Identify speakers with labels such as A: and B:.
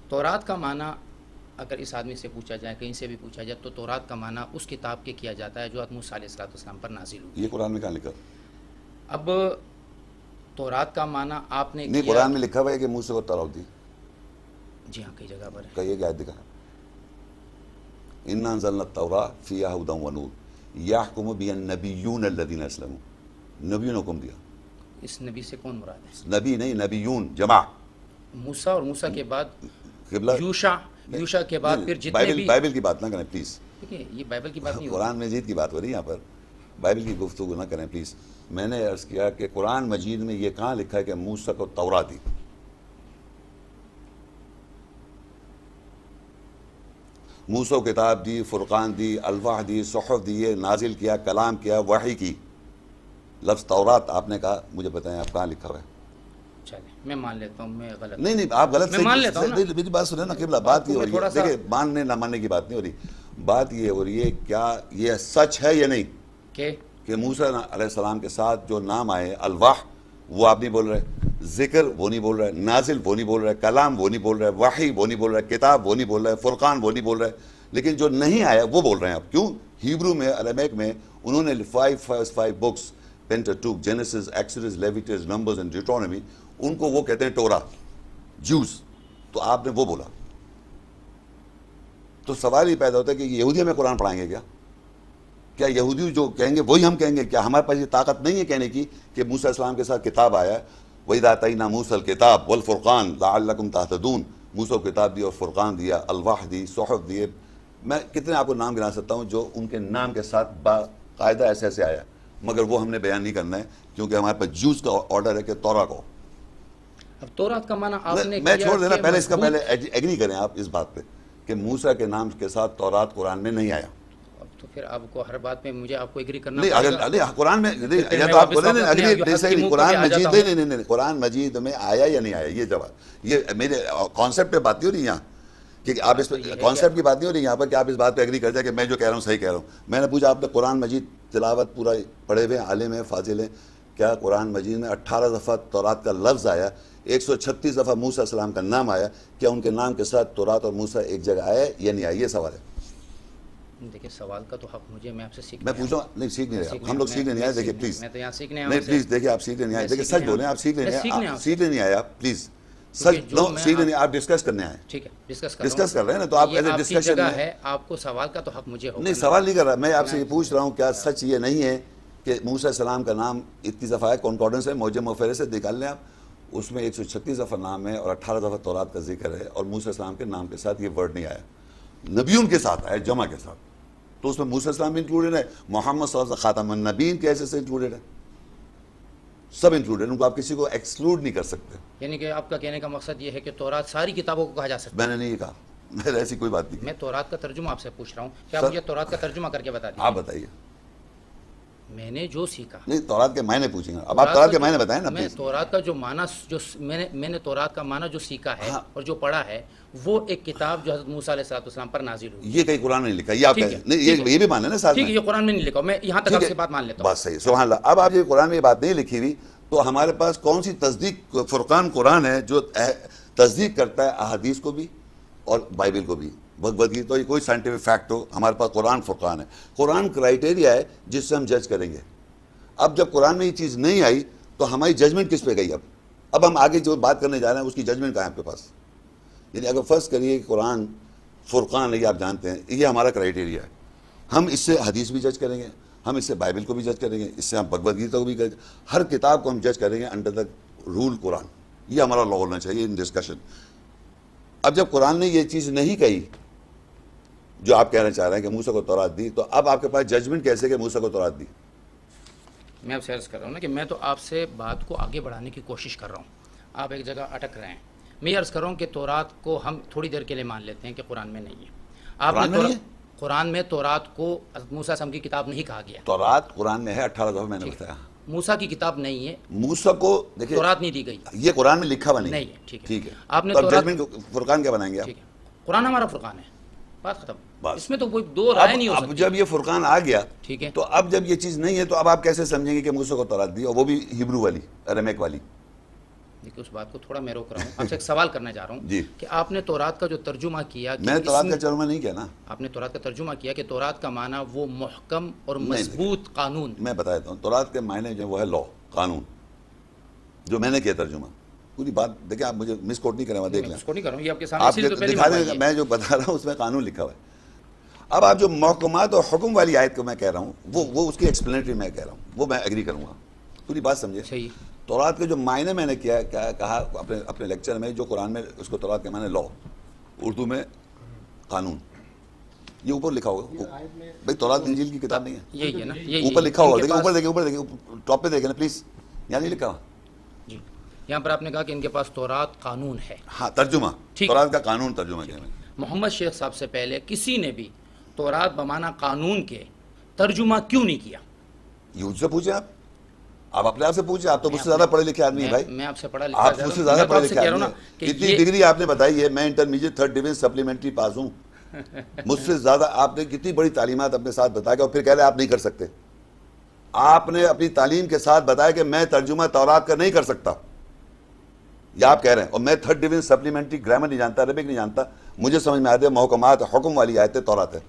A: تورات کا معنی اگر اس آدمی سے پوچھا جائے، کہیں سے بھی پوچھا جائے، تو تورات کا معنی اس کتاب کے کیا جاتا ہے جو حضرت موسیٰ علیہ السلام پر نازل ہوئی۔
B: یہ قرآن میں کہاں لکھا؟
A: اب تورات کا معنی آپ نے
B: نہیں،
A: کیا،
B: قرآن میں لکھا ہوا ہے کہ موسیٰ کو تورات دی،
A: جی ہاں کئی جگہ پر ہے۔
B: کہیے کہ آیت دکھا، اِنَّا أَنزَلْنَا التَّوْرَاةَ فِيهَا هُدًى وَنُورٌ يَحْكُمُ بِهَا النَّبِيُّونَ الَّذِينَ أَسْلَمُوا، نبیوں نے حکم دیا،
A: اس نبی سے کون مراد ہے؟
B: نبی نہیں، نبیون جمع،
A: موسیٰ، اور موسیٰ کے بعد
B: قبلہ
A: یوشع کے بعد پھر جتنے بھی،
B: بائبل کی بات نہ کریں پلیز،
A: دیکھیں یہ بائبل کی بات نہیں
B: قرآن مجید کی بات ہو رہی ہے یہاں پر، بائبل کی گفتگو نہ کریں پلیز۔ میں نے عرض کیا کہ قرآن مجید میں یہ کہاں لکھا ہے کہ موسیٰ کو تورات دی؟ موسیٰ کو کتاب دی، فرقان دی، الواح دی، صحف دی، یہ نازل کیا، کلام کیا، وحی کی۔ لفظ تورات آپ نے کہا، مجھے بتائیں آپ کہاں لکھا ہوا ہے؟
A: چلیں میں مان لیتا ہوں میں غلط،
B: نہیں آپ غلط،
A: میں مان لیتا ہوں نا۔
B: میری بات سنیں نا قبلہ، بات یہ ہو رہی ہے، دیکھیں ماننے نہ ماننے کی بات نہیں ہو رہی، بات یہ ہو رہی ہے کیا یہ سچ ہے یا نہیں کہ موسیٰ علیہ السلام کے ساتھ جو نام آئے الواح وہ آپ نہیں بول رہے، ذکر وہ نہیں بول رہے، نازل وہ نہیں بول رہے، کلام وہ نہیں بول رہے، وحی وہ نہیں بول رہے، کتاب وہ نہیں بول رہے، فرقان وہ نہیں بول رہے، لیکن جو نہیں آیا وہ بول رہے ہیں آپ۔ کیوں؟ ہیبرو میں، ارمیک میں انہوں نے 5 books, Pentateuch, Genesis, Exodus, Leviticus, Numbers and Deuteronomy, ان کو وہ کہتے ہیں ٹورا، جوز، تو آپ نے وہ بولا، تو سوال یہ پیدا ہوتا ہے کہ یہودی ہمیں قرآن پڑھائیں گے کیا یہودی جو کہیں گے وہی ہم کہیں گے؟ کیا ہمارے پاس یہ طاقت نہیں ہے کہنے کی کہ موسیٰ علیہ السلام کے ساتھ کتاب آیا ہے، وَإِذَا آتَيْنَا مُوسَى الْكِتَابَ وَالْفُرْقَانَ لَعَلَّكُمْ تَهْتَدُونَ، موسیٰ کو کتاب دی اور فرقان دیا، الواح دی، صحف دیے، میں کتنے آپ کو نام گنا سکتا ہوں جو ان کے نام کے ساتھ باقاعدہ ایسے آیا، مگر وہ ہم نے بیان نہیں کرنا ہے کیونکہ ہمارے پاس جوز کا آرڈر ہے کہ تورا کو۔
A: اب تورات کا معنی آپ نے
B: میں چھوڑ دینا، پہلے اس کا پہلے ایگری کریں آپ اس بات پہ کہ موسیٰ کے نام کے ساتھ تورات قرآن میں نہیں آیا۔
A: اب تو پھر آپ کو ہر بات میں مجھے آپ کو ایگری کرنا
B: نہیں،
A: پڑے گا۔
B: اگر قرآن میں یا تو آپ کو نہیں، قرآن مجید میں آیا یا نہیں آیا، یہ جواب، یہ میرے کانسیپٹ پہ بات نہیں ہو رہی یہاں کہ آپ اس پہ کانسیپٹ کی بات نہیں ہو رہی یہاں پر کہ آپ اس بات پہ ایگری کر جائیں کہ میں جو کہہ رہا ہوں صحیح کہہ رہا ہوں۔ میں نے پوچھا آپ نے قرآن مجید تلاوت پورا پڑھے ہوئے عالم ہیں، فاضل ہیں، کیا قرآن مجید میں 18 دفعہ تورات کا لفظ آیا، 136 دفعہ موسیٰ علیہ السلام کا نام آیا، کیا ان کے نام کے ساتھ تورات اور موسیٰ ایک جگہ آیا یا نہیں آیا؟ یہ سوال ہے۔
A: دیکھیں سوال کا تو حق مجھے، میں آپ سے سیکھ،
B: میں پوچھ رہا ہوں، نہیں سیکھ نہیں رہے ہم لوگ، سیکھنے نہیں آئے، دیکھیں پلیز،
A: میں تو یہاں سیکھنے
B: نہیں پلیز دیکھیں آپ سیکھنے نہیں آئے، دیکھیں سچ بولیں، آپ سیکھنے نہیں آئے، آپ پلیز سچ سیکھنے نہیں، آپ ڈسکس کرنے آئے،
A: ٹھیک ہے ڈسکس
B: کر رہے ہیں نا، تو آپ ایسے ڈسکشن
A: ہے، آپ کو سوال کا تو حق مجھے ہوگا۔
B: نہیں، سوال نہیں کر رہا میں آپ سے، یہ پوچھ رہا ہوں کیا سچ یہ نہیں ہے کہ موسیٰ علیہ السلام کا نام اتنی دفعہ ہے، کانکورڈنس ہے، معجم مفہرس سے نکال لیں آپ، اس میں 136 دفعہ نام ہے اور 18 دفعہ تورات کا ذکر ہے، اور موسیٰ علیہ السلام کے نام کے ساتھ یہ ورڈ نہیں آیا، نبیون کے ساتھ آیا، جمع کے ساتھ، تو اس میں موسیٰ علیہ السلام بھی انکلوڈیڈ ہے، محمد صلی اللہ علیہ وسلم خاتم النبیین کے حیثیت سے انکلوڈیڈ ہے، سب انکلوڈیڈ، ان کو آپ کسی کو ایکسکلوڈ نہیں کر سکتے۔
A: یعنی کہ آپ کا کہنے کا مقصد یہ ہے کہ تورات ساری کتابوں کو کہا جا سکتا ہے؟
B: میں نے نہیں یہ کہا، میرے ایسی کوئی بات نہیں،
A: میں تورات کا ترجمہ آپ سے پوچھ رہا ہوں، کیا مجھے تورات کا ترجمہ کر کے بتا دیجیے؟
B: آپ بتائیے۔
A: میں نے جو سیکھا،
B: نہیں تورات کے معنی پوچھیں گے، اب آپ تورات کے معنی بتائیں نا
A: میں
B: پلیز۔
A: تورات کا جو معنی جو میں نے تورات کا معنی جو سیکھا ہے اور جو پڑھا ہے، وہ ایک کتاب جو حضرت موسیٰ علیہ السلام پر نازل ہوئی،
B: یہ کہیں قرآن میں نہیں لکھا، یہ آپ نہیں، یہ بھی مانے نا ساتھ
A: ٹھیک
B: میں،
A: ہے، یہ قرآن میں نہیں لکھا، میں یہاں تک آپ سے بات مان لیتا ہوں۔
B: بات صحیح، سبحان اللہ۔ اب آپ یہ قرآن میں یہ بات نہیں لکھی ہوئی تو ہمارے پاس کون سی تصدیق؟ فرقان قرآن ہے جو تصدیق کرتا ہے احادیث کو بھی اور بائبل کو بھی، بھگوت گیتا، یہ کوئی سائنٹیفک فیکٹ ہو، ہمارے پاس قرآن فرقان ہے، قرآن کرائٹیریا ہے جس سے ہم جج کریں گے۔ اب جب قرآن میں یہ چیز نہیں آئی تو ہماری ججمنٹ کس پہ گئی؟ اب ہم آگے جو بات کرنے جا رہے ہیں اس کی ججمنٹ کہاں ہے آپ کے پاس؟ یعنی اگر فرض کریے کہ قرآن فرقان ہے، یہ آپ جانتے ہیں، یہ ہمارا کرائٹیریا ہے، ہم اس سے حدیث بھی جج کریں گے، ہم اس سے بائبل کو بھی جج کریں گے، اس سے ہم بھگوت گیتا کو بھی کریں گے، ہر کتاب کو ہم جج کریں گے انڈر دا رول قرآن، یہ ہمارا لا ہونا چاہیے ان ڈسکشن۔ اب جب قرآن نے یہ چیز نہیں کہی جو آپ کہنا چاہ رہے ہیں کہ موسیٰ کو تورات دی، تو اب آپ کے پاس ججمنٹ کیسے کہ موسیٰ کو تورات دی؟
A: میں آپ سے عرض کر رہا ہوں نا کہ میں تو آپ سے بات کو آگے بڑھانے کی کوشش کر رہا ہوں، آپ ایک جگہ اٹک رہے ہیں۔ میں یہ عرض کر رہا ہوں کہ تورات کو ہم تھوڑی دیر کے لیے مان لیتے ہیں کہ قرآن میں نہیں ہے۔ آپ نے قرآن میں تورات کو حضرت موسیٰ علیہ السلام کی کتاب نہیں کہا گیا،
B: تورات قرآن میں ہے 18 دفعہ، میں نے بتایا۔
A: موسیٰ کی کتاب نہیں ہے،
B: موسیٰ کو دیکھیں
A: تورات نہیں دی گئی،
B: یہ قرآن میں لکھا ہوا نہیں
A: نہیں ہے،
B: ٹھیک ہے۔
A: آپ نے
B: تو ججمنٹ فرقان کیا بنائیں گے آپ؟
A: ٹھیک ہے، قرآن ہمارا فرقان ہے، بات ختم،
B: بس
A: اس میں تو کوئی دو رائے نہیں ہو
B: اب
A: سکتی۔
B: جب یہ فرقان آ گیا
A: ٹھیک ہے،
B: تو اب جب یہ چیز نہیں ہے تو اب آپ کیسے سمجھیں گے کہ موسیٰ کو تورات دی، اور وہ بھی ہیبرو والی، ارمیک والی؟
A: دیکھیے اس بات کو تھوڑا میں روک رہا ہوں، آپ سے ایک سوال کرنے جا رہا ہوں
B: جی
A: کہ آپ نے تورات کا جو ترجمہ کیا کہ
B: میں نے
A: اس
B: تورات
A: میں-
B: کا ترجمہ نہیں کیا نا،
A: آپ نے تورات کا ترجمہ کیا کہ تورات کا معنی وہ محکم اور
B: نہیں،
A: مضبوط قانون.
B: میں بتا دیتا ہوں تورات کے معنی جو وہ ہے لا، قانون، جو میں نے کیا ترجمہ پوری بات دیکھیں، آپ مجھے مس کوٹ نہیں کریں، دیکھ
A: میں
B: لیں
A: اس کو نہیں کر رہا ہوں، یہ آپ کے سامنے
B: آپ
A: اسی لیے تو پہلی
B: دکھا
A: مرتبہ
B: دیں،
A: ہے.
B: میں جو بتا رہا ہوں اس میں قانون لکھا ہوا ہے. اب آپ جو محکمات اور حکم والی آیت کو میں کہہ رہا ہوں وہ اس کی ایکسپلینٹری میں کہہ رہا ہوں، وہ میں ایگری کروں گا، پوری بات سمجھے.
A: صحیح.
B: تورات کے جو معنی میں نے کہا اپنے لیکچر میں، جو قرآن میں اس کو تورات کے معنی لا، اردو میں قانون، یہ اوپر لکھا ہوگا. بھائی تورات انجیل کی کتاب نہیں ہے،
A: یہی ہے نا، یہی
B: اوپر لکھا
A: ان
B: ہوگا،
A: کے
B: دیکھیں
A: پاس-
B: اوپر دیکھیں ٹاپ پہ دیکھیں نا پلیز، یہاں نہیں لکھا ہوا.
A: جی یہاں پر آپ نے کہا کہ ان کے پاس تورات قانون ہے.
B: ہاں ترجمہ،
A: ٹھیک.
B: تورات کا قانون ترجمہ کیا میں نے.
A: محمد شیخ صاحب سے پہلے کسی نے بھی تورات بمعنی قانون کے ترجمہ کیوں نہیں کیا؟
B: یہ سے پوچھیں آپ اپنے آپ سے پوچھیں، آپ تو مجھ سے زیادہ پڑھے لکھے آدمی ہیں بھائی،
A: میں آپ سے پڑھا لکھا
B: آپ مجھ سے زیادہ پڑھے لکھے آدمی ہیں.
A: کہ
B: کتنی
A: یہ
B: ڈگری آپ نے بتائی ہے؟ میں انٹرمیڈیٹ 3rd ڈویژن سپلیمنٹری پاس ہوں. مجھ سے زیادہ آپ نے کتنی بڑی تعلیمات اپنے ساتھ بتا کے اور پھر کہہ رہے آپ نہیں کر سکتے. آپ نے اپنی تعلیم کے ساتھ بتایا کہ میں ترجمہ تورات کا نہیں کر سکتا، یہ آپ کہہ رہے ہیں. اور میں 3rd ڈویژن سپلیمنٹری گرامر نہیں جانتا، عربک نہیں جانتا، مجھے سمجھ میں آتے محکمات حکم والی آیتیں تورات ہے.